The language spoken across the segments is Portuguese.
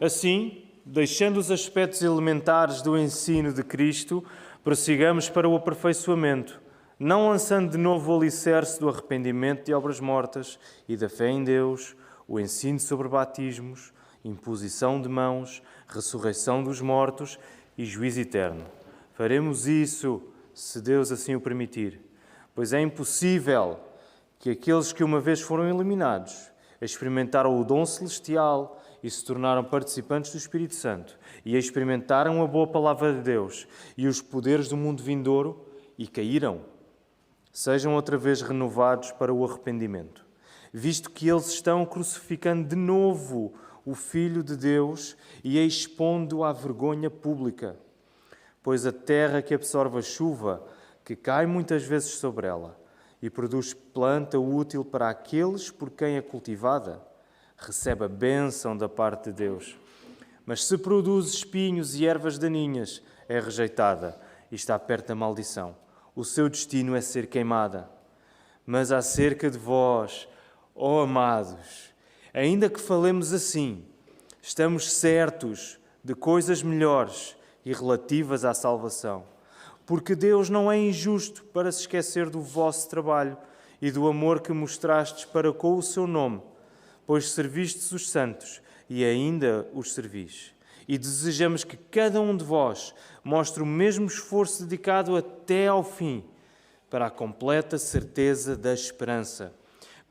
Assim, deixando os aspectos elementares do ensino de Cristo, prossigamos para o aperfeiçoamento, não lançando de novo o alicerce do arrependimento de obras mortas e da fé em Deus, o ensino sobre batismos, imposição de mãos, ressurreição dos mortos e juízo eterno. Faremos isso, se Deus assim o permitir, pois é impossível que aqueles que uma vez foram eliminados experimentaram o dom celestial e se tornaram participantes do Espírito Santo e experimentaram a boa palavra de Deus e os poderes do mundo vindouro e caíram, sejam outra vez renovados para o arrependimento, visto que eles estão crucificando de novo o Filho de Deus e expondo-o à vergonha pública. Pois a terra que absorve a chuva, que cai muitas vezes sobre ela, e produz planta útil para aqueles por quem é cultivada, recebe a bênção da parte de Deus. Mas se produz espinhos e ervas daninhas, é rejeitada e está perto da maldição. O seu destino é ser queimada. Mas acerca de vós, ó amados, ainda que falemos assim, estamos certos de coisas melhores e relativas à salvação. Porque Deus não é injusto para se esquecer do vosso trabalho e do amor que mostrastes para com o seu nome, pois servistes os santos e ainda os servis. E desejamos que cada um de vós mostre o mesmo esforço dedicado até ao fim, para a completa certeza da esperança,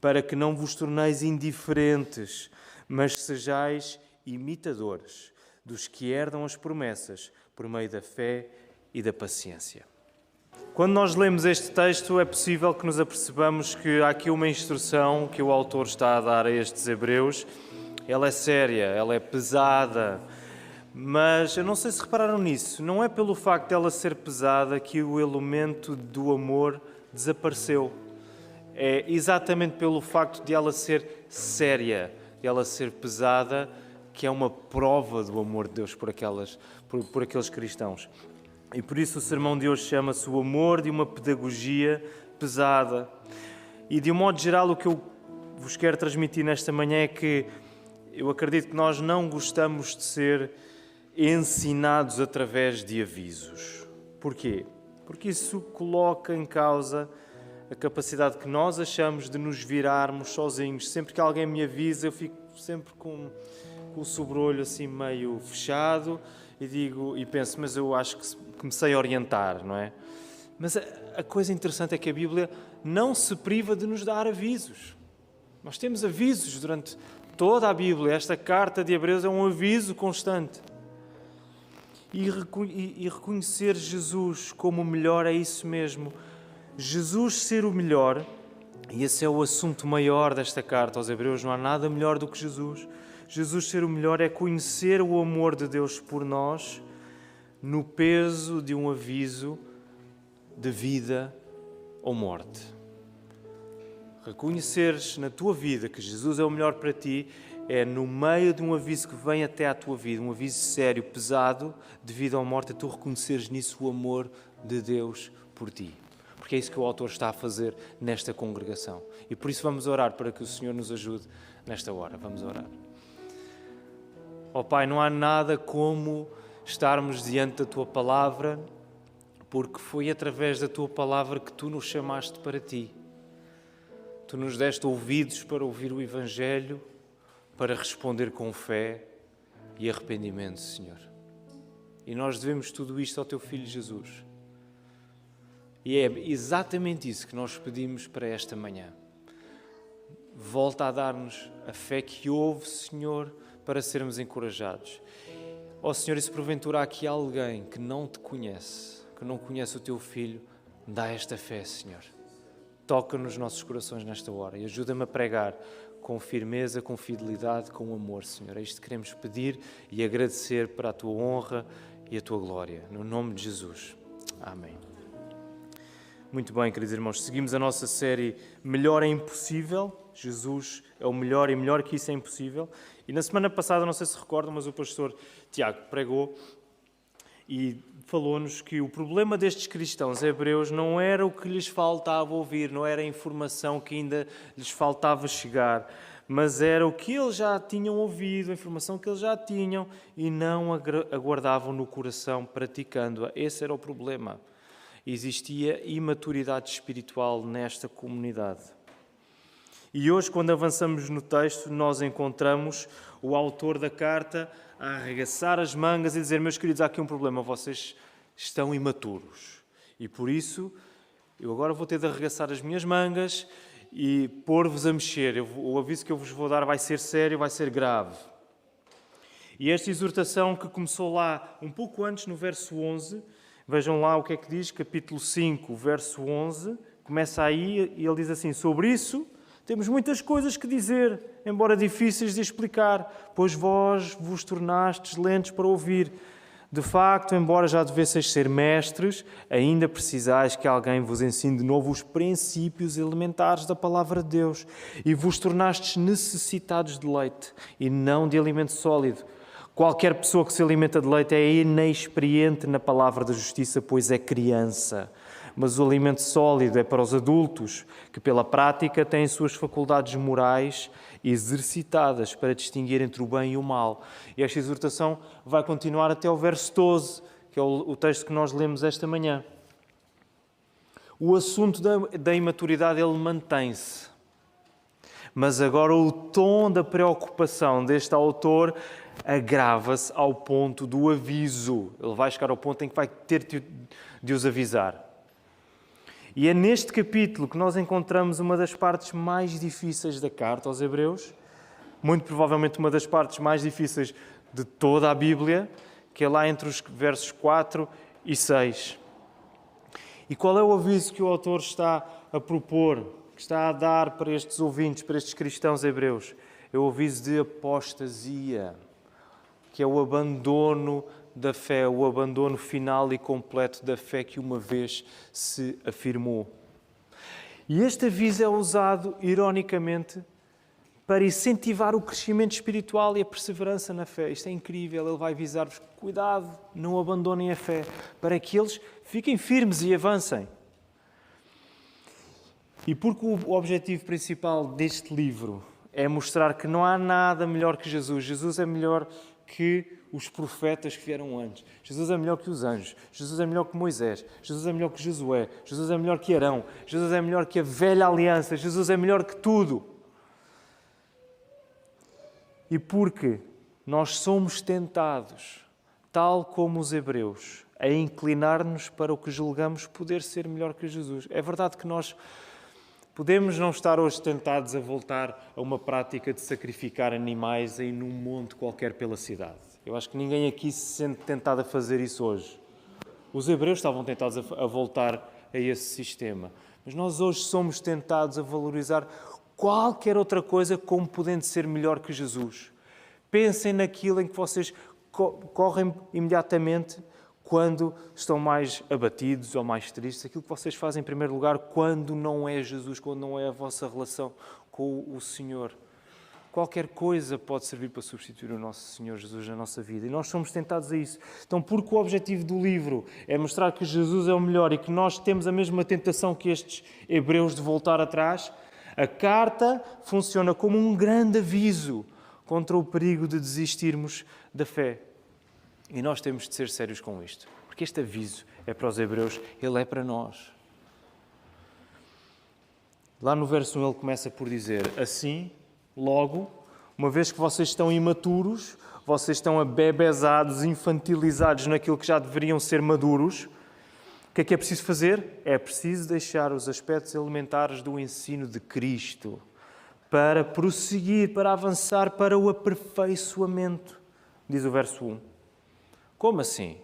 para que não vos torneis indiferentes, mas sejais imitadores dos que herdam as promessas por meio da fé e da paciência. Quando nós lemos este texto, é possível que nos apercebamos que há aqui uma instrução que o autor está a dar a estes hebreus. Ela é séria, ela é pesada, mas eu não sei se repararam nisso. Não é pelo facto de ela ser pesada que o elemento do amor desapareceu. É exatamente pelo facto de ela ser séria, de ela ser pesada, que é uma prova do amor de Deus por aqueles cristãos. E por isso o sermão de hoje chama-se o amor de uma pedagogia pesada. E de um modo geral o que eu vos quero transmitir nesta manhã é que eu acredito que nós não gostamos de ser ensinados através de avisos. Porquê? Porque isso coloca em causa a capacidade que nós achamos de nos virarmos sozinhos. Sempre que alguém me avisa, eu fico sempre com o sobrolho assim meio fechado e penso, mas eu acho que me sei orientar, não é? Mas a coisa interessante é que a Bíblia não se priva de nos dar avisos. Nós temos avisos durante toda a Bíblia. Esta carta de Hebreus é um aviso constante. E reconhecer Jesus como o melhor é isso mesmo. Jesus ser o melhor, e esse é o assunto maior desta carta aos Hebreus, não há nada melhor do que Jesus. Jesus ser o melhor é conhecer o amor de Deus por nós no peso de um aviso de vida ou morte. Reconheceres na tua vida que Jesus é o melhor para ti é no meio de um aviso que vem até à tua vida, um aviso sério, pesado, de vida ou morte, tu reconheceres nisso o amor de Deus por ti. Porque é isso que o autor está a fazer nesta congregação. E por isso vamos orar para que o Senhor nos ajude nesta hora. Vamos orar. Ó Pai, não há nada como estarmos diante da Tua Palavra, porque foi através da Tua Palavra que Tu nos chamaste para Ti. Tu nos deste ouvidos para ouvir o Evangelho, para responder com fé e arrependimento, Senhor. E nós devemos tudo isto ao Teu Filho Jesus. E é exatamente isso que nós pedimos para esta manhã. Volta a dar-nos a fé que houve, Senhor, para sermos encorajados. Ó Senhor, e se porventura há aqui alguém que não Te conhece, que não conhece o Teu Filho, dá esta fé, Senhor. Toca nos nossos corações nesta hora e ajuda-me a pregar com firmeza, com fidelidade, com amor, Senhor. É isto que queremos pedir e agradecer para a Tua honra e a Tua glória. No nome de Jesus. Amém. Muito bem, queridos irmãos, seguimos a nossa série Melhor é Impossível. Jesus é o melhor e melhor que isso é impossível. E na semana passada, não sei se recordam, mas o pastor Tiago pregou e falou-nos que o problema destes cristãos hebreus não era o que lhes faltava ouvir, não era a informação que ainda lhes faltava chegar, mas era o que eles já tinham ouvido, a informação que eles já tinham e não aguardavam no coração praticando-a. Esse era o problema. Existia imaturidade espiritual nesta comunidade. E hoje, quando avançamos no texto, nós encontramos o autor da carta a arregaçar as mangas e dizer: meus queridos, há aqui um problema, vocês estão imaturos. E por isso, eu agora vou ter de arregaçar as minhas mangas e pôr-vos a mexer. O aviso que eu vos vou dar vai ser sério, vai ser grave. E esta exortação que começou lá um pouco antes, no verso 11, vejam lá o que é que diz, capítulo 5, verso 11, começa aí e ele diz assim: sobre isso temos muitas coisas que dizer, embora difíceis de explicar, pois vós vos tornastes lentos para ouvir. De facto, embora já devesseis ser mestres, ainda precisais que alguém vos ensine de novo os princípios elementares da palavra de Deus e vos tornastes necessitados de leite e não de alimento sólido. Qualquer pessoa que se alimenta de leite é inexperiente na palavra da justiça, pois é criança. Mas o alimento sólido é para os adultos, que pela prática têm suas faculdades morais exercitadas para distinguir entre o bem e o mal. E esta exortação vai continuar até o verso 12, que é o texto que nós lemos esta manhã. O assunto da imaturidade, ele mantém-se. Mas agora o tom da preocupação deste autor agrava-se ao ponto do aviso. Ele vai chegar ao ponto em que vai ter de os avisar. E é neste capítulo que nós encontramos uma das partes mais difíceis da carta aos Hebreus, muito provavelmente uma das partes mais difíceis de toda a Bíblia, que é lá entre os versos 4 e 6. E qual é o aviso que o autor está a propor, que está a dar para estes ouvintes, para estes cristãos hebreus? É o aviso de apostasia, que é o abandono da fé, o abandono final e completo da fé que uma vez se afirmou. E este aviso é usado, ironicamente, para incentivar o crescimento espiritual e a perseverança na fé. Isto é incrível, ele vai avisar-vos: cuidado, não abandonem a fé, para que eles fiquem firmes e avancem. E porque o objetivo principal deste livro é mostrar que não há nada melhor que Jesus. Jesus é melhor que os profetas que vieram antes. Jesus é melhor que os anjos. Jesus é melhor que Moisés. Jesus é melhor que Josué. Jesus é melhor que Arão. Jesus é melhor que a velha aliança. Jesus é melhor que tudo. E porque nós somos tentados, tal como os hebreus, a inclinar-nos para o que julgamos poder ser melhor que Jesus. É verdade que nós podemos não estar hoje tentados a voltar a uma prática de sacrificar animais aí num monte qualquer pela cidade. Eu acho que ninguém aqui se sente tentado a fazer isso hoje. Os hebreus estavam tentados a voltar a esse sistema. Mas nós hoje somos tentados a valorizar qualquer outra coisa como podendo ser melhor que Jesus. Pensem naquilo em que vocês correm imediatamente quando estão mais abatidos ou mais tristes, aquilo que vocês fazem em primeiro lugar quando não é Jesus, quando não é a vossa relação com o Senhor. Qualquer coisa pode servir para substituir o nosso Senhor Jesus na nossa vida. E nós somos tentados a isso. Então, porque o objetivo do livro é mostrar que Jesus é o melhor e que nós temos a mesma tentação que estes hebreus de voltar atrás, a carta funciona como um grande aviso contra o perigo de desistirmos da fé. E nós temos de ser sérios com isto. Porque este aviso é para os hebreus, ele é para nós. Lá no verso 1 ele começa por dizer: assim, logo, uma vez que vocês estão imaturos, vocês estão abebezados, infantilizados naquilo que já deveriam ser maduros, o que é preciso fazer? É preciso deixar os aspectos elementares do ensino de Cristo para prosseguir, para avançar para o aperfeiçoamento, diz o verso 1. Como assim?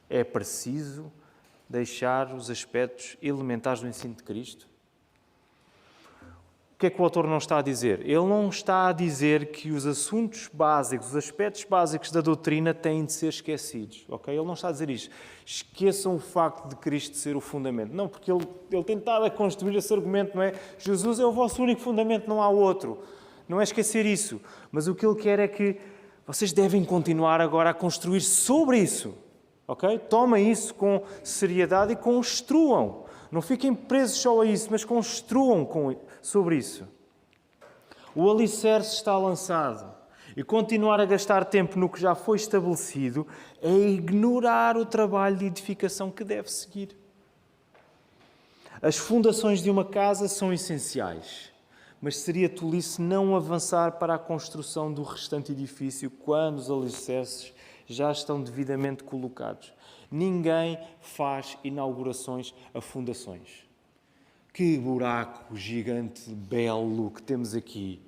É preciso deixar os aspectos elementares do ensino de Cristo? O que é que o autor não está a dizer? Ele não está a dizer que os assuntos básicos, os aspectos básicos da doutrina têm de ser esquecidos. Okay? Ele não está a dizer isto. Esqueçam o facto de Cristo ser o fundamento. Não, porque ele tem estado a construir esse argumento, não é? Jesus é o vosso único fundamento, não há outro. Não é esquecer isso. Mas o que ele quer é que vocês devem continuar agora a construir sobre isso. Okay? Tomem isso com seriedade e construam. Não fiquem presos só a isso, mas construam sobre isso. O alicerce está lançado. E continuar a gastar tempo no que já foi estabelecido é ignorar o trabalho de edificação que deve seguir. As fundações de uma casa são essenciais, mas seria tolice não avançar para a construção do restante edifício quando os alicerces já estão devidamente colocados. Ninguém faz inaugurações a fundações. Que buraco gigante, belo que temos aqui.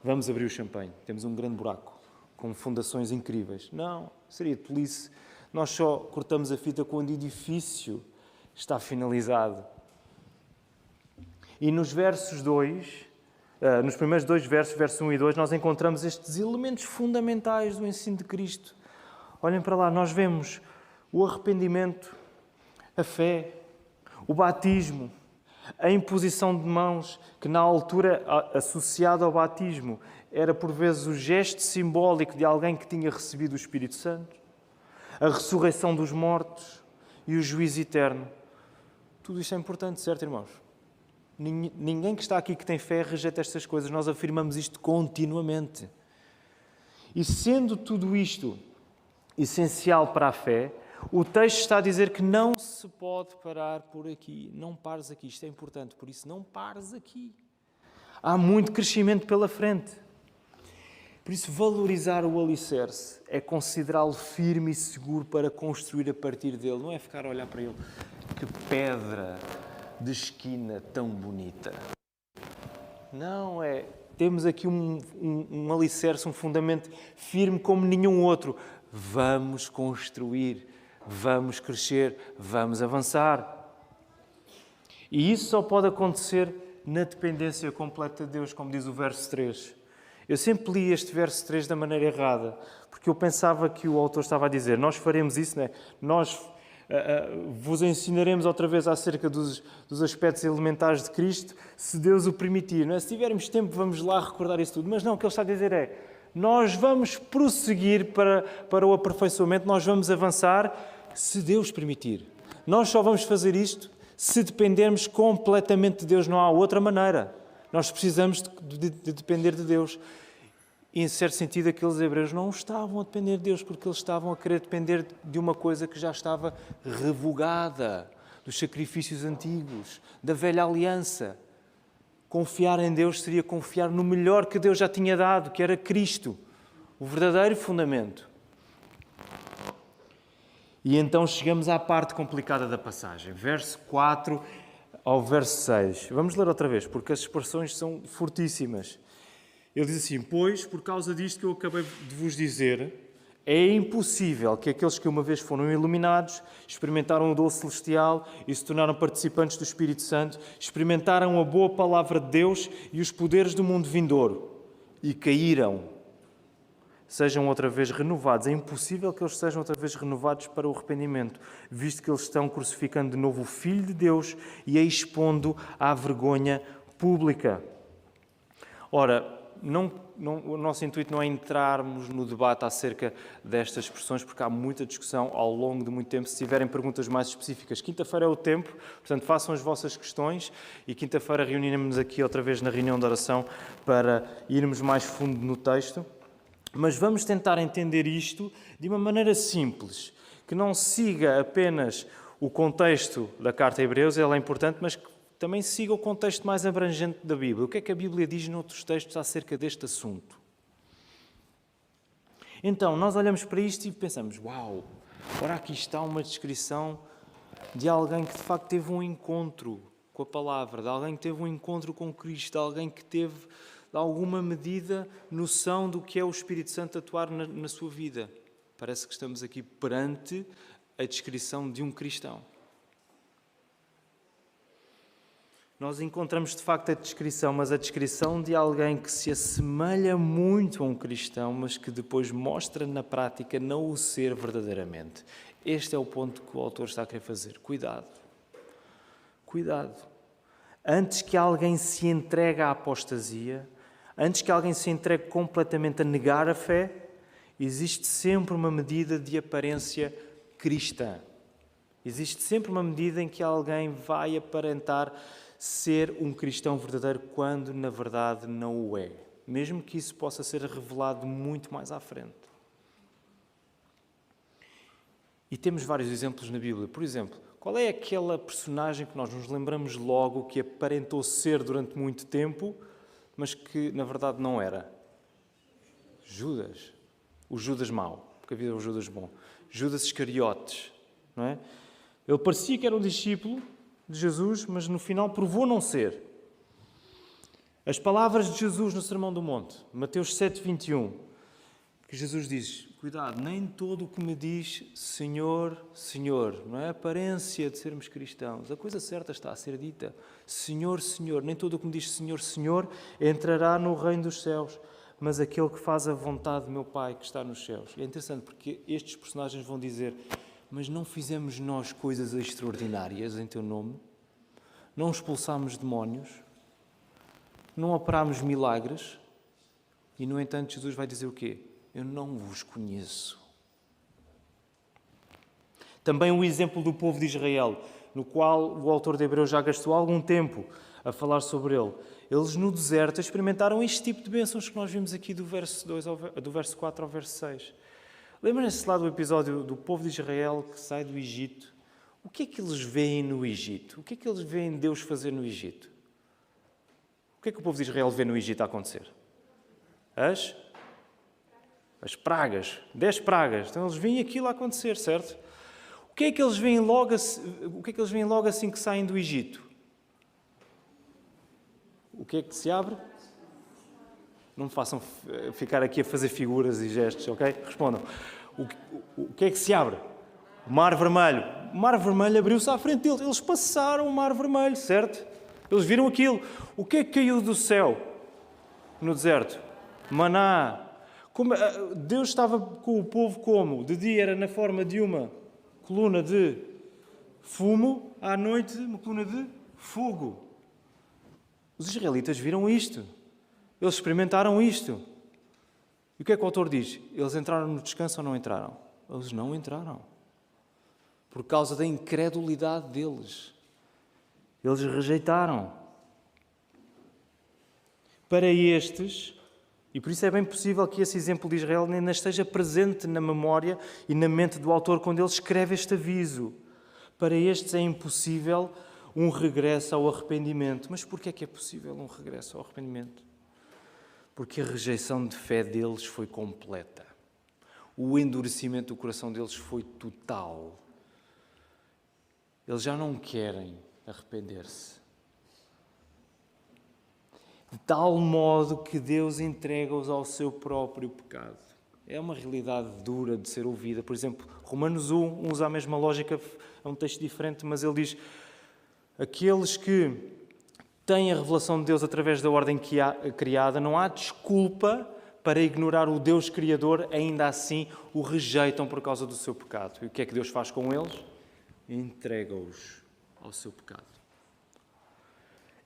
Vamos abrir o champanhe. Temos um grande buraco, com fundações incríveis. Não, seria tolice. Nós só cortamos a fita quando o edifício está finalizado. E nos versos 2, nos primeiros 2 versos, versos 1 e 2, nós encontramos estes elementos fundamentais do ensino de Cristo. Olhem para lá, nós vemos o arrependimento, a fé, o batismo, a imposição de mãos, que na altura, associado ao batismo, era por vezes o gesto simbólico de alguém que tinha recebido o Espírito Santo, a ressurreição dos mortos e o juízo eterno. Tudo isto é importante, certo, irmãos? Ninguém que está aqui que tem fé rejeita estas coisas. Nós afirmamos isto continuamente. E sendo tudo isto essencial para a fé, o texto está a dizer que não se pode parar por aqui. Não pares aqui. Isto é importante. Por isso, não pares aqui. Há muito crescimento pela frente. Por isso, valorizar o alicerce é considerá-lo firme e seguro para construir a partir dele. Não é ficar a olhar para ele. Que pedra de esquina tão bonita. Não, temos aqui um alicerce, um fundamento firme como nenhum outro. Vamos construir, vamos crescer, vamos avançar. E isso só pode acontecer na dependência completa de Deus, como diz o verso 3. Eu sempre li este verso 3 da maneira errada, porque eu pensava que o autor estava a dizer, nós faremos isso, não é? Nós vos ensinaremos outra vez acerca dos aspectos elementares de Cristo, se Deus o permitir. Não é? Se tivermos tempo, vamos lá recordar isso tudo. Mas não, o que ele está a dizer é, nós vamos prosseguir para o aperfeiçoamento, nós vamos avançar, se Deus permitir. Nós só vamos fazer isto se dependermos completamente de Deus, não há outra maneira. Nós precisamos de depender de Deus. E, em certo sentido, aqueles hebreus não estavam a depender de Deus, porque eles estavam a querer depender de uma coisa que já estava revogada, dos sacrifícios antigos, da velha aliança. Confiar em Deus seria confiar no melhor que Deus já tinha dado, que era Cristo, o verdadeiro fundamento. E então chegamos à parte complicada da passagem, verso 4 ao verso 6. Vamos ler outra vez, porque as expressões são fortíssimas. Ele diz assim, pois, por causa disto que eu acabei de vos dizer, é impossível que aqueles que uma vez foram iluminados, experimentaram o dom celestial e se tornaram participantes do Espírito Santo, experimentaram a boa palavra de Deus e os poderes do mundo vindouro e caíram, sejam outra vez renovados. É impossível que eles sejam outra vez renovados para o arrependimento, visto que eles estão crucificando de novo o Filho de Deus e a expondo à vergonha pública. Ora, o nosso intuito não é entrarmos no debate acerca destas expressões, porque há muita discussão ao longo de muito tempo. Se tiverem perguntas mais específicas, quinta-feira é o tempo, portanto, façam as vossas questões e quinta-feira reuniremos-nos aqui outra vez na reunião de oração para irmos mais fundo no texto. Mas vamos tentar entender isto de uma maneira simples, que não siga apenas o contexto da carta a Hebreus, ela é importante, mas que também siga o contexto mais abrangente da Bíblia. O que é que a Bíblia diz noutros textos acerca deste assunto? Então, nós olhamos para isto e pensamos, uau, ora aqui está uma descrição de alguém que de facto teve um encontro com a palavra, de alguém que teve um encontro com Cristo, de alguém que teve, de alguma medida, noção do que é o Espírito Santo atuar na sua vida. Parece que estamos aqui perante a descrição de um cristão. Nós encontramos de facto a descrição, mas a descrição de alguém que se assemelha muito a um cristão, mas que depois mostra na prática não o ser verdadeiramente. Este é o ponto que o autor está a querer fazer. Cuidado. Cuidado. Antes que alguém se entregue à apostasia, antes que alguém se entregue completamente a negar a fé, existe sempre uma medida de aparência cristã. Existe sempre uma medida em que alguém vai aparentar ser um cristão verdadeiro quando, na verdade, não o é. mesmo que isso possa ser revelado muito mais à frente. E temos vários exemplos na Bíblia. Por exemplo, qual é aquela personagem que nós nos lembramos logo que aparentou ser durante muito tempo, mas que na verdade não era? Judas. O Judas mau, porque havia o Judas bom. Judas Iscariotes, não é? Ele parecia que era um discípulo de Jesus, mas no final provou não ser. As palavras de Jesus no Sermão do Monte, Mateus 7:21, que Jesus diz: cuidado, nem todo o que me diz Senhor, Senhor, não é a aparência de sermos cristãos. A coisa certa está a ser dita: Senhor, Senhor. Nem todo o que me diz Senhor, Senhor entrará no reino dos céus, mas aquele que faz a vontade do meu Pai que está nos céus. E é interessante porque estes personagens vão dizer: mas não fizemos nós coisas extraordinárias em teu nome? Não expulsámos demónios? Não operámos milagres? E, no entanto, Jesus vai dizer o quê? Eu não vos conheço. Também o exemplo do povo de Israel, no qual o autor de Hebreus já gastou algum tempo a falar sobre ele. Eles no deserto experimentaram este tipo de bênçãos que nós vimos aqui do verso 4 ao verso 6. Lembram-se lá do episódio do povo de Israel que sai do Egito? O que é que eles veem no Egito? O que é que eles veem Deus fazer no Egito? O que é que o povo de Israel vê no Egito a acontecer? As pragas. 10 pragas. Então eles veem aquilo a acontecer, certo? O que é que eles veem logo assim que saem do Egito? O que é que se abre? Não me façam ficar aqui a fazer figuras e gestos, ok? Respondam. O que é que se abre? O Mar Vermelho. O Mar Vermelho abriu-se à frente deles. Eles passaram o Mar Vermelho, certo? Eles viram aquilo. O que é que caiu do céu no deserto? Maná. Deus estava com o povo como? De dia era na forma de uma coluna de fumo, à noite uma coluna de fogo. Os israelitas viram isto. Eles experimentaram isto. E o que é que o autor diz? Eles entraram no descanso ou não entraram? Eles não entraram. Por causa da incredulidade deles. Eles rejeitaram. Para estes, e por isso é bem possível que esse exemplo de Israel ainda esteja presente na memória e na mente do autor quando ele escreve este aviso. Para estes é impossível um regresso ao arrependimento. Mas porquê é que é possível um regresso ao arrependimento? Porque a rejeição de fé deles foi completa. O endurecimento do coração deles foi total. Eles já não querem arrepender-se. De tal modo que Deus entrega-os ao seu próprio pecado. É uma realidade dura de ser ouvida. Por exemplo, Romanos 1 usa a mesma lógica, é um texto diferente, mas ele diz: aqueles que têm a revelação de Deus através da ordem criada, não há desculpa para ignorar o Deus Criador, ainda assim o rejeitam por causa do seu pecado. E o que é que Deus faz com eles? Entrega-os ao seu pecado.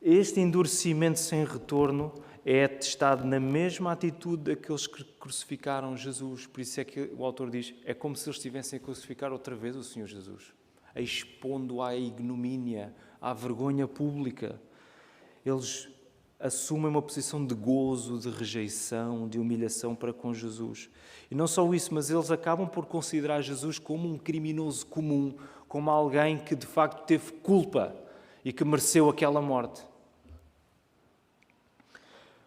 Este endurecimento sem retorno é atestado na mesma atitude daqueles que crucificaram Jesus. Por isso é que o autor diz, é como se eles estivessem a crucificar outra vez o Senhor Jesus, expondo-o à ignomínia, à vergonha pública. Eles assumem uma posição de gozo, de rejeição, de humilhação para com Jesus. E não só isso, mas eles acabam por considerar Jesus como um criminoso comum, como alguém que de facto teve culpa e que mereceu aquela morte.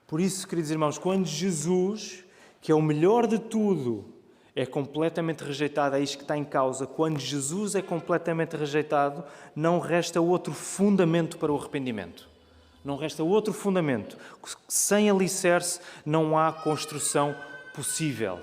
Por isso, queridos irmãos, quando Jesus, que é o melhor de tudo, é completamente rejeitado, é isto que está em causa. Quando Jesus é completamente rejeitado, não resta outro fundamento para o arrependimento. Não resta outro fundamento. Sem alicerce não há construção possível.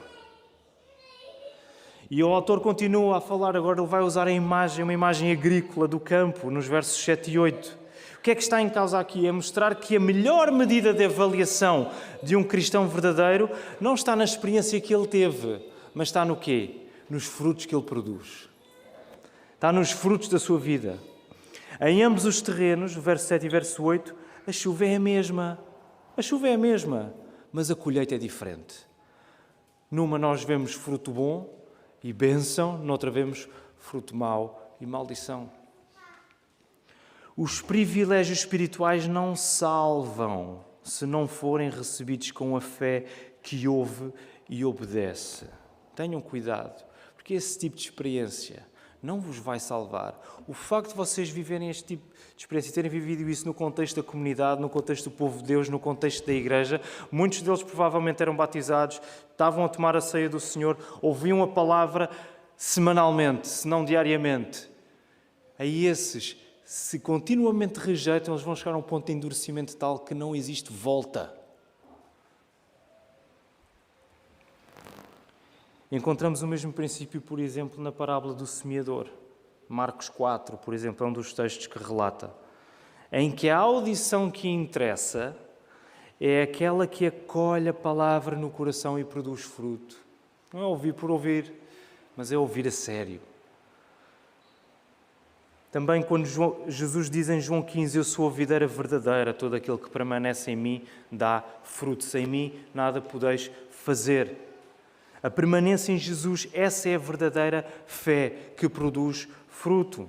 E o autor continua a falar, agora ele vai usar uma imagem agrícola do campo, nos versos 7 e 8. O que é que está em causa aqui? É mostrar que a melhor medida de avaliação de um cristão verdadeiro não está na experiência que ele teve, mas está no quê? Nos frutos que ele produz. Está nos frutos da sua vida. Em ambos os terrenos, verso 7 e verso 8, a chuva é a mesma. A chuva é a mesma, mas a colheita é diferente. Numa nós vemos fruto bom e bênção, noutra vemos fruto mau e maldição. Os privilégios espirituais não salvam, se não forem recebidos com a fé que ouve e obedece. Tenham cuidado, porque esse tipo de experiência não vos vai salvar. O facto de vocês viverem este tipo de experiência, terem vivido isso no contexto da comunidade, no contexto do povo de Deus, no contexto da igreja, muitos deles provavelmente eram batizados, estavam a tomar a ceia do Senhor, ouviam a palavra semanalmente, se não diariamente. A esses, se continuamente rejeitam, eles vão chegar a um ponto de endurecimento tal que não existe volta. Encontramos o mesmo princípio, por exemplo, na parábola do semeador. Marcos 4, por exemplo, é um dos textos que relata, em que a audição que interessa é aquela que acolhe a palavra no coração e produz fruto. Não é ouvir por ouvir, mas é ouvir a sério. Também quando Jesus diz em João 15, eu sou a videira verdadeira, todo aquele que permanece em mim dá fruto. Sem mim nada podeis fazer. A permanência em Jesus, essa é a verdadeira fé que produz fruto.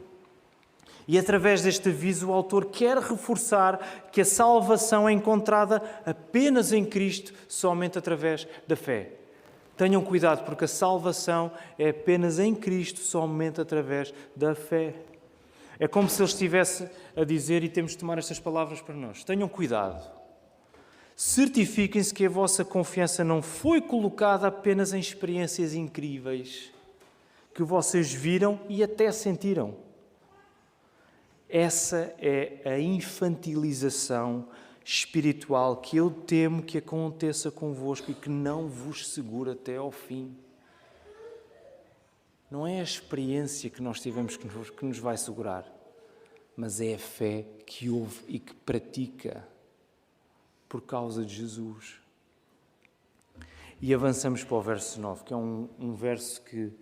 E através deste aviso, o autor quer reforçar que a salvação é encontrada apenas em Cristo, somente através da fé. Tenham cuidado, porque a salvação é apenas em Cristo, somente através da fé. É como se ele estivesse a dizer, e temos de tomar estas palavras para nós. Tenham cuidado. Certifiquem-se que a vossa confiança não foi colocada apenas em experiências incríveis que vocês viram e até sentiram. Essa é a infantilização espiritual que eu temo que aconteça convosco e que não vos segura até ao fim. Não é a experiência que nós tivemos que nos vai segurar, mas é a fé que ouve e que pratica por causa de Jesus. E avançamos para o verso 9, que é um verso que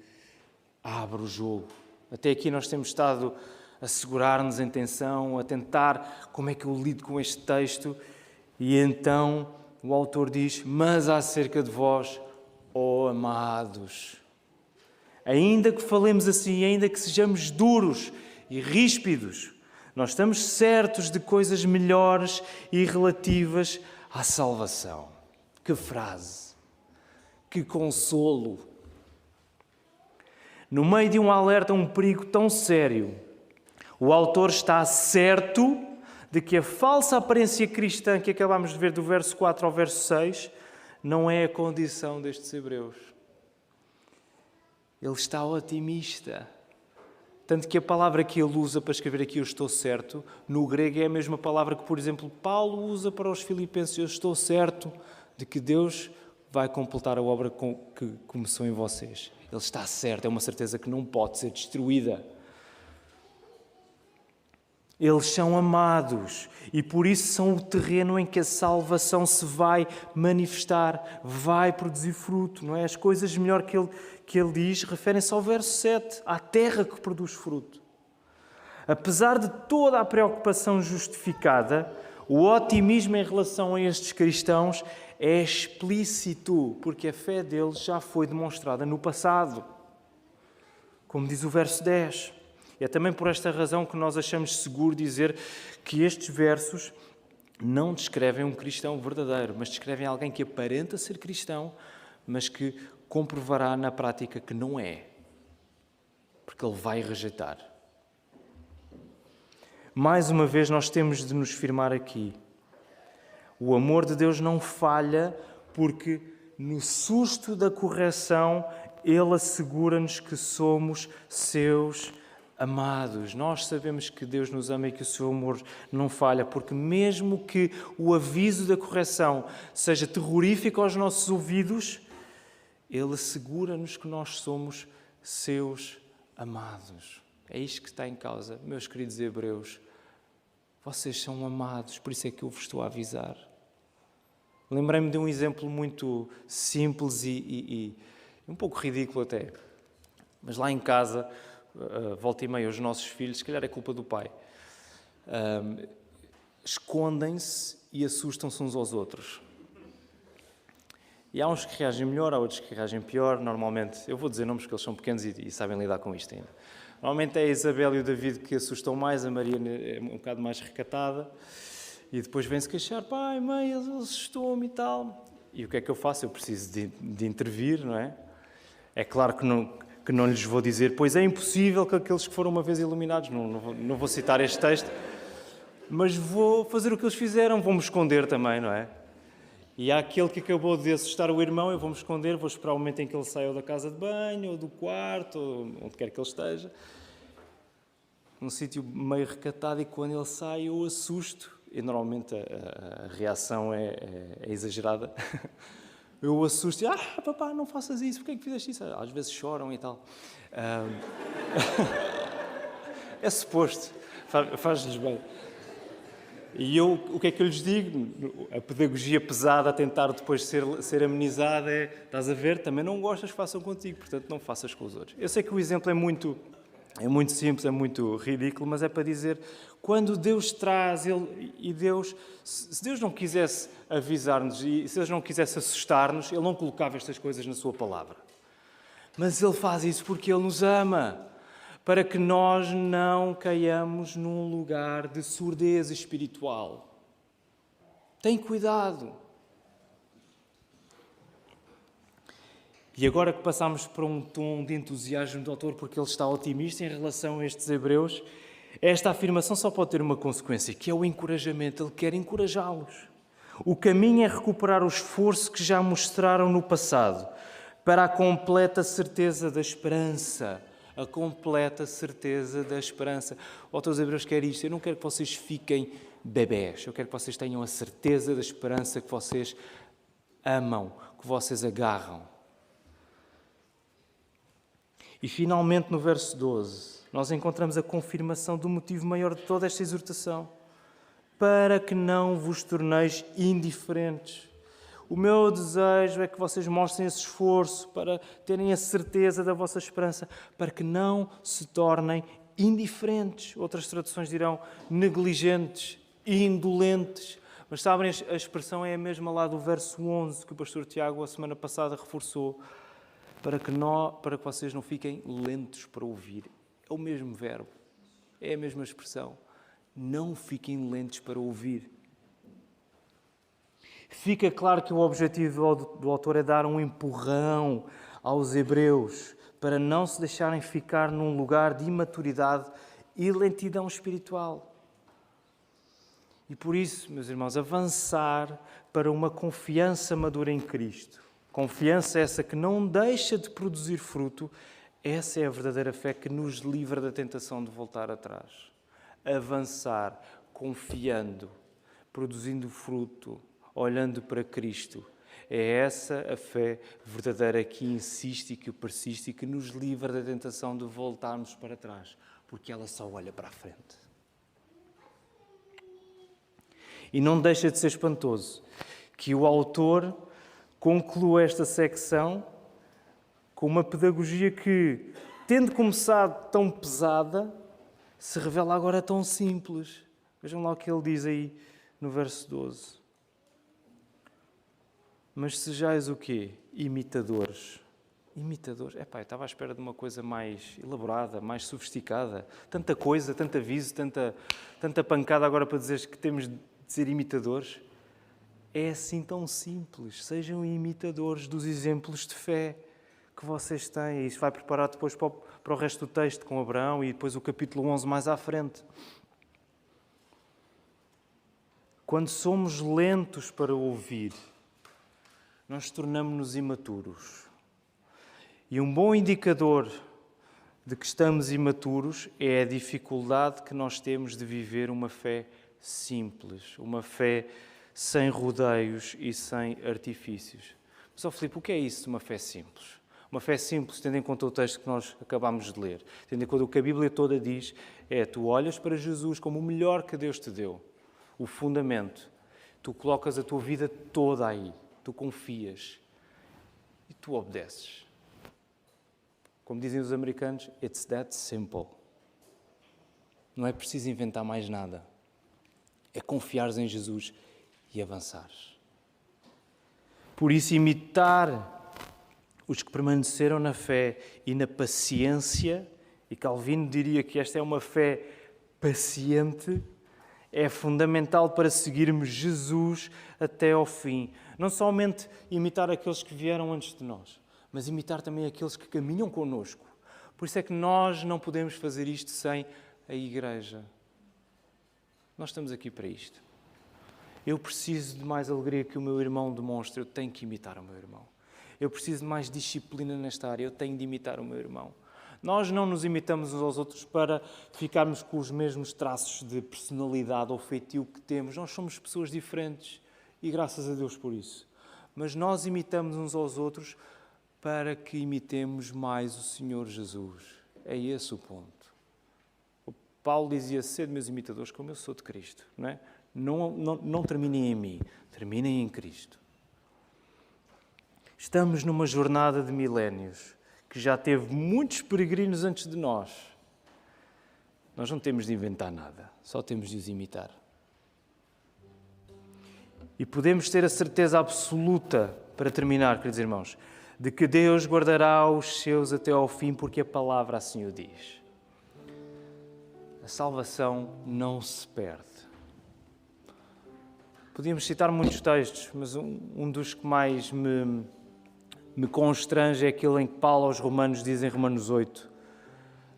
abre o jogo. Até aqui nós temos estado a segurar-nos em tensão, a tentar como é que eu lido com este texto. E então o autor diz, mas acerca de vós, ó amados, ainda que falemos assim, ainda que sejamos duros e ríspidos, nós estamos certos de coisas melhores e relativas à salvação. Que frase! Que consolo! No meio de um alerta a um perigo tão sério, o autor está certo de que a falsa aparência cristã que acabamos de ver do verso 4 ao verso 6 não é a condição destes hebreus. Ele está otimista. Tanto que a palavra que ele usa para escrever aqui, eu estou certo, no grego é a mesma palavra que, por exemplo, Paulo usa para os filipenses. Eu estou certo de que Deus vai completar a obra que começou em vocês. Ele está certo, é uma certeza que não pode ser destruída. Eles são amados e por isso são o terreno em que a salvação se vai manifestar, vai produzir fruto, não é? As coisas melhor que ele diz referem-se ao verso 7, à terra que produz fruto. Apesar de toda a preocupação justificada, o otimismo em relação a estes cristãos é explícito, porque a fé deles já foi demonstrada no passado. Como diz o verso 10. É também por esta razão que nós achamos seguro dizer que estes versos não descrevem um cristão verdadeiro, mas descrevem alguém que aparenta ser cristão, mas que comprovará na prática que não é, porque ele vai rejeitar. Mais uma vez nós temos de nos firmar aqui. O amor de Deus não falha porque no susto da correção Ele assegura-nos que somos seus amados. Nós sabemos que Deus nos ama e que o seu amor não falha, porque mesmo que o aviso da correção seja terrorífico aos nossos ouvidos, Ele assegura-nos que nós somos seus amados. É isto que está em causa, meus queridos hebreus. Vocês são amados, por isso é que eu vos estou a avisar. Lembrei-me de um exemplo muito simples e um pouco ridículo até. Mas lá em casa, volta e meia, os nossos filhos, se calhar é culpa do pai, escondem-se e assustam-se uns aos outros. E há uns que reagem melhor, há outros que reagem pior. Normalmente, eu vou dizer nomes porque eles são pequenos e sabem lidar com isto ainda. Normalmente é a Isabel e o David que assustam mais, a Maria é um bocado mais recatada. E depois vem-se queixar, pai, mãe, ele assustou-me e tal. E o que é que eu faço? Eu preciso de intervir, não é? É claro que não lhes vou dizer, pois é impossível que aqueles que foram uma vez iluminados, não vou citar este texto, mas vou fazer o que eles fizeram, vou-me esconder também, não é? E há aquele que acabou de assustar o irmão, eu vou-me esconder, vou esperar o momento em que ele saia da casa de banho, ou do quarto, ou onde quer que ele esteja, num sítio meio recatado, e quando ele sai eu assusto, e normalmente a reação é exagerada, eu assusto e, papá, não faças isso, porquê é que fizeste isso? Às vezes choram e tal. É suposto, faz-lhes bem. E eu, o que é que eu lhes digo? A pedagogia pesada a tentar depois ser amenizada é, estás a ver, também não gostas que façam contigo, portanto não faças com os outros. Eu sei que o exemplo é muito simples, é muito ridículo, mas é para dizer, quando Deus traz, se Deus não quisesse avisar-nos e se Deus não quisesse assustar-nos, Ele não colocava estas coisas na sua palavra. Mas Ele faz isso porque Ele nos ama, para que nós não caiamos num lugar de surdez espiritual. Tem cuidado. E agora que passamos para um tom de entusiasmo do autor, porque ele está otimista em relação a estes hebreus, esta afirmação só pode ter uma consequência, que é o encorajamento. Ele quer encorajá-los. O caminho é recuperar o esforço que já mostraram no passado, para a completa certeza da esperança. A completa certeza da esperança. O autor dos Hebreus quer isto. Eu não quero que vocês fiquem bebés. Eu quero que vocês tenham a certeza da esperança que vocês amam, que vocês agarram. E finalmente no verso 12, nós encontramos a confirmação do motivo maior de toda esta exortação. Para que não vos torneis indiferentes. O meu desejo é que vocês mostrem esse esforço para terem a certeza da vossa esperança, para que não se tornem indiferentes. Outras traduções dirão negligentes, indolentes. Mas sabem, a expressão é a mesma lá do verso 11, que o pastor Tiago a semana passada reforçou, para que vocês não fiquem lentos para ouvir. É o mesmo verbo, é a mesma expressão. Não fiquem lentos para ouvir. Fica claro que o objetivo do autor é dar um empurrão aos hebreus para não se deixarem ficar num lugar de imaturidade e lentidão espiritual. E por isso, meus irmãos, avançar para uma confiança madura em Cristo, confiança essa que não deixa de produzir fruto, essa é a verdadeira fé que nos livra da tentação de voltar atrás. Avançar, confiando, produzindo fruto, olhando para Cristo. É essa a fé verdadeira que insiste e que persiste e que nos livra da tentação de voltarmos para trás, porque ela só olha para a frente. E não deixa de ser espantoso que o autor conclua esta secção com uma pedagogia que, tendo começado tão pesada, se revela agora tão simples. Vejam lá o que ele diz aí no verso 12. Mas sejais o quê? Imitadores. Imitadores? Eu estava à espera de uma coisa mais elaborada, mais sofisticada. Tanta coisa, tanto aviso, tanta pancada agora para dizeres que temos de ser imitadores. É assim tão simples. Sejam imitadores dos exemplos de fé que vocês têm. Isso vai preparar depois para o resto do texto com Abraão e depois o capítulo 11 mais à frente. Quando somos lentos para ouvir, nós tornamos-nos imaturos. E um bom indicador de que estamos imaturos é a dificuldade que nós temos de viver uma fé simples, uma fé sem rodeios e sem artifícios. Mas, Filipe, o que é isso de uma fé simples? Uma fé simples, tendo em conta o texto que nós acabámos de ler, tendo em conta o que a Bíblia toda diz, tu olhas para Jesus como o melhor que Deus te deu, o fundamento. Tu colocas a tua vida toda aí. Tu confias e tu obedeces. Como dizem os americanos, it's that simple. Não é preciso inventar mais nada. É confiares em Jesus e avançares. Por isso, imitar os que permaneceram na fé e na paciência, e Calvino diria que esta é uma fé paciente, É fundamental para seguirmos Jesus até ao fim. Não somente imitar aqueles que vieram antes de nós, mas imitar também aqueles que caminham connosco. Por isso é que nós não podemos fazer isto sem a Igreja. Nós estamos aqui para isto. Eu preciso de mais alegria que o meu irmão demonstre, eu tenho que imitar o meu irmão. Eu preciso de mais disciplina nesta área, eu tenho de imitar o meu irmão. Nós não nos imitamos uns aos outros para ficarmos com os mesmos traços de personalidade ou feitio que temos. Nós somos pessoas diferentes e graças a Deus por isso. Mas nós imitamos uns aos outros para que imitemos mais o Senhor Jesus. É esse o ponto. O Paulo dizia, sede meus imitadores como eu sou de Cristo. Não é? Não terminem em mim, terminem em Cristo. Estamos numa jornada de milénios que já teve muitos peregrinos antes de nós. Nós não temos de inventar nada, só temos de os imitar. E podemos ter a certeza absoluta, para terminar, queridos irmãos, de que Deus guardará os seus até ao fim, porque a palavra assim o diz. A salvação não se perde. Podíamos citar muitos textos, mas um dos que mais me constrange é aquele em que Paulo aos Romanos diz em Romanos 8: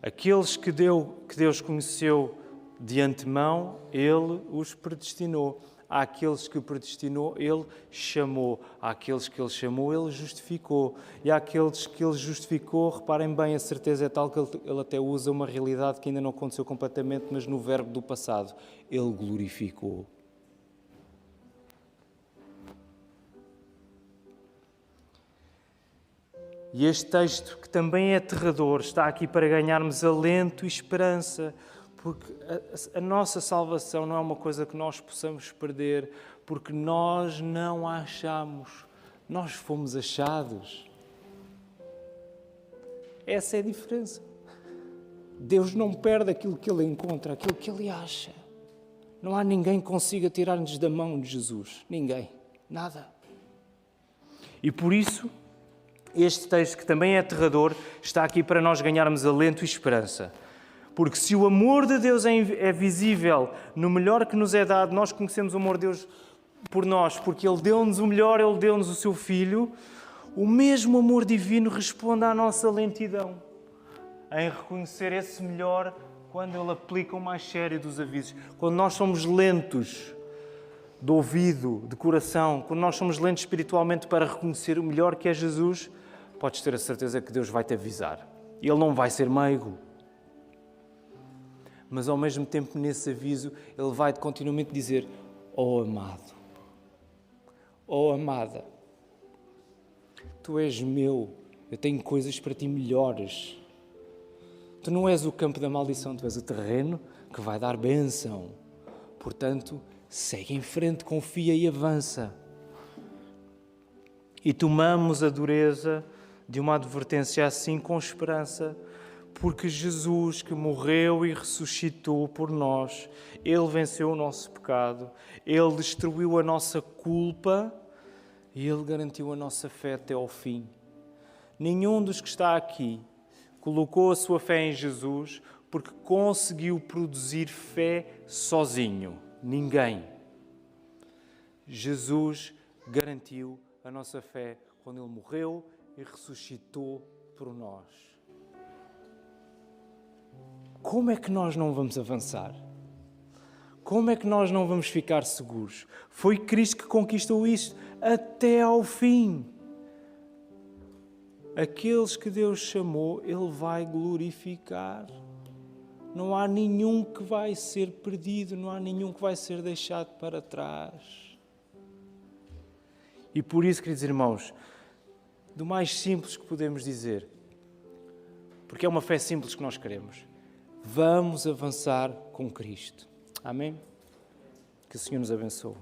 aqueles que Deus conheceu de antemão, Ele os predestinou. Àqueles que predestinou, Ele chamou. Àqueles que Ele chamou, Ele justificou. E àqueles que Ele justificou, reparem bem, a certeza é tal que Ele até usa uma realidade que ainda não aconteceu completamente, mas no verbo do passado, Ele glorificou. E este texto, que também é aterrador, está aqui para ganharmos alento e esperança, porque a nossa salvação não é uma coisa que nós possamos perder, porque nós não a achamos, nós fomos achados. Essa é a diferença. Deus não perde aquilo que Ele encontra, aquilo que Ele acha. Não há ninguém que consiga tirar-nos da mão de Jesus. Ninguém. Nada. E por isso, este texto, que também é aterrador, está aqui para nós ganharmos alento e esperança. Porque se o amor de Deus é visível no melhor que nos é dado, nós conhecemos o amor de Deus por nós, porque Ele deu-nos o melhor, Ele deu-nos o Seu Filho, o mesmo amor divino responde à nossa lentidão em reconhecer esse melhor quando Ele aplica o mais sério dos avisos. Quando nós somos lentos de ouvido, de coração, quando nós somos lentos espiritualmente para reconhecer o melhor que é Jesus, podes ter a certeza que Deus vai te avisar. Ele não vai ser meigo. Mas ao mesmo tempo, nesse aviso, Ele vai-te continuamente dizer: oh amado, oh amada, tu és meu, eu tenho coisas para ti melhores. Tu não és o campo da maldição, tu és o terreno que vai dar bênção. Portanto, segue em frente, confia e avança. E tomamos a dureza de uma advertência assim com esperança, porque Jesus, que morreu e ressuscitou por nós, Ele venceu o nosso pecado, Ele destruiu a nossa culpa e Ele garantiu a nossa fé até ao fim. Nenhum dos que está aqui colocou a sua fé em Jesus porque conseguiu produzir fé sozinho. Ninguém. Jesus garantiu a nossa fé quando Ele morreu e ressuscitou por nós. Como é que nós não vamos avançar? Como é que nós não vamos ficar seguros? Foi Cristo que conquistou isto até ao fim. Aqueles que Deus chamou, Ele vai glorificar. Não há nenhum que vai ser perdido, não há nenhum que vai ser deixado para trás. E por isso, queridos irmãos, do mais simples que podemos dizer, porque é uma fé simples que nós queremos, vamos avançar com Cristo. Amém? Que o Senhor nos abençoe.